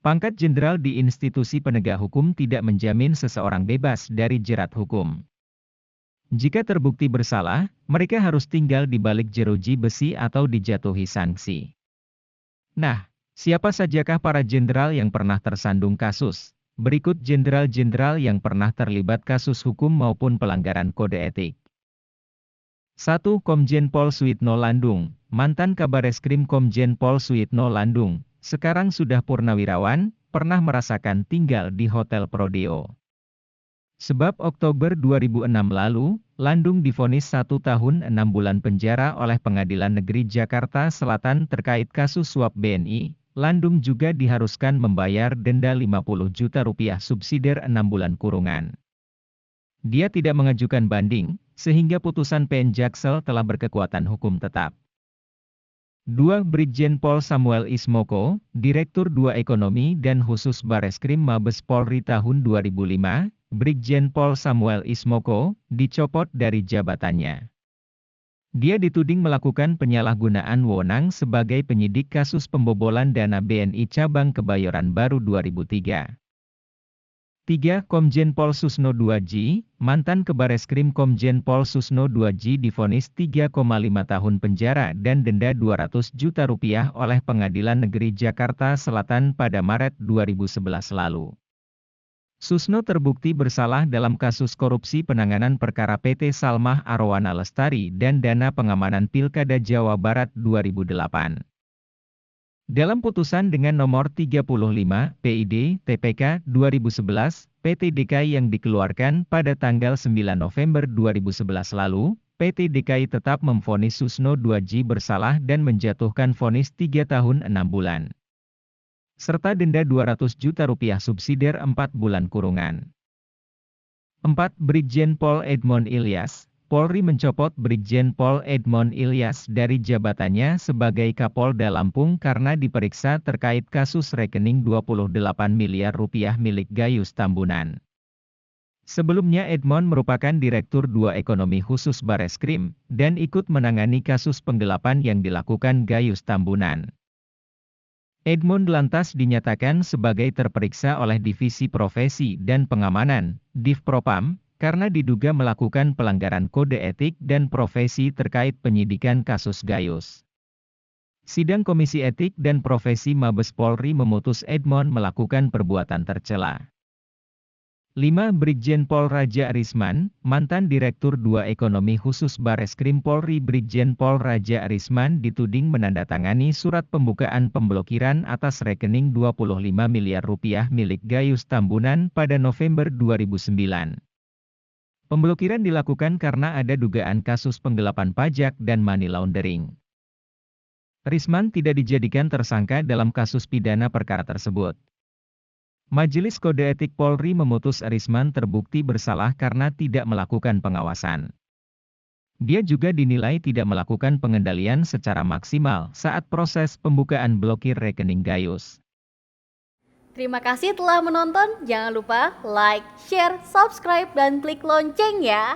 Pangkat jenderal di institusi penegak hukum tidak menjamin seseorang bebas dari jerat hukum. Jika terbukti bersalah, mereka harus tinggal di balik jeruji besi atau dijatuhi sanksi. Nah, siapa sajakah para jenderal yang pernah tersandung kasus? Berikut jenderal-jenderal yang pernah terlibat kasus hukum maupun pelanggaran kode etik. 1. Komjen Pol Suitno Landung, mantan Kabareskrim Komjen Pol Suitno Landung, sekarang sudah purnawirawan, pernah merasakan tinggal di Hotel Prodeo. Sebab Oktober 2006 lalu, Landung divonis 1 tahun 6 bulan penjara oleh Pengadilan Negeri Jakarta Selatan terkait kasus suap BNI. Landung juga diharuskan membayar denda 50 juta rupiah subsidiar 6 bulan kurungan. Dia tidak mengajukan banding, sehingga putusan PN Jaksel telah berkekuatan hukum tetap. 2. Brigjen Pol Samuel Ismoko, Direktur 2 Ekonomi dan Khusus Bareskrim Mabes Polri tahun 2005, Brigjen Pol Samuel Ismoko, dicopot dari jabatannya. Dia dituding melakukan penyalahgunaan wewenang sebagai penyidik kasus pembobolan dana BNI Cabang Kebayoran Baru 2003. 3. Komjen Pol Susno Duaji, mantan Kabareskrim Komjen Pol Susno Duaji divonis 3,5 tahun penjara dan denda 200 juta rupiah oleh Pengadilan Negeri Jakarta Selatan pada Maret 2011 lalu. Susno terbukti bersalah dalam kasus korupsi penanganan perkara PT Salmah Arowana Lestari dan dana pengamanan Pilkada Jawa Barat 2008. Dalam putusan dengan nomor 35, PID, TPK, 2011, PT DKI yang dikeluarkan pada tanggal 9 November 2011 lalu, PT DKI tetap memvonis Susno Duaji bersalah dan menjatuhkan vonis 3 tahun 6 bulan. Serta denda 200 juta rupiah subsidiar 4 bulan kurungan. 4. Brigjen Pol Edmond Ilyas, Polri mencopot Brigjen Pol Edmond Ilyas dari jabatannya sebagai Kapolda Lampung karena diperiksa terkait kasus rekening 28 miliar rupiah milik Gayus Tambunan. Sebelumnya Edmond merupakan Direktur 2 Ekonomi Khusus Bareskrim, dan ikut menangani kasus penggelapan yang dilakukan Gayus Tambunan. Edmond lantas dinyatakan sebagai terperiksa oleh Divisi Profesi dan Pengamanan, Divpropam, karena diduga melakukan pelanggaran kode etik dan profesi terkait penyidikan kasus Gayus. Sidang Komisi Etik dan Profesi Mabes Polri memutus Edmond melakukan perbuatan tercela. 5. Brigjen Pol Raja Arisman, mantan Direktur 2 Ekonomi Khusus Bareskrim Polri. Brigjen Pol Raja Arisman dituding menandatangani surat pembukaan pemblokiran atas rekening 25 miliar rupiah milik Gayus Tambunan pada November 2009. Pemblokiran dilakukan karena ada dugaan kasus penggelapan pajak dan money laundering. Risman tidak dijadikan tersangka dalam kasus pidana perkara tersebut. Majelis Kode Etik Polri memutus Risman terbukti bersalah karena tidak melakukan pengawasan. Dia juga dinilai tidak melakukan pengendalian secara maksimal saat proses pembukaan blokir rekening Gayus. Terima kasih telah menonton, jangan lupa like, share, subscribe, dan klik lonceng ya.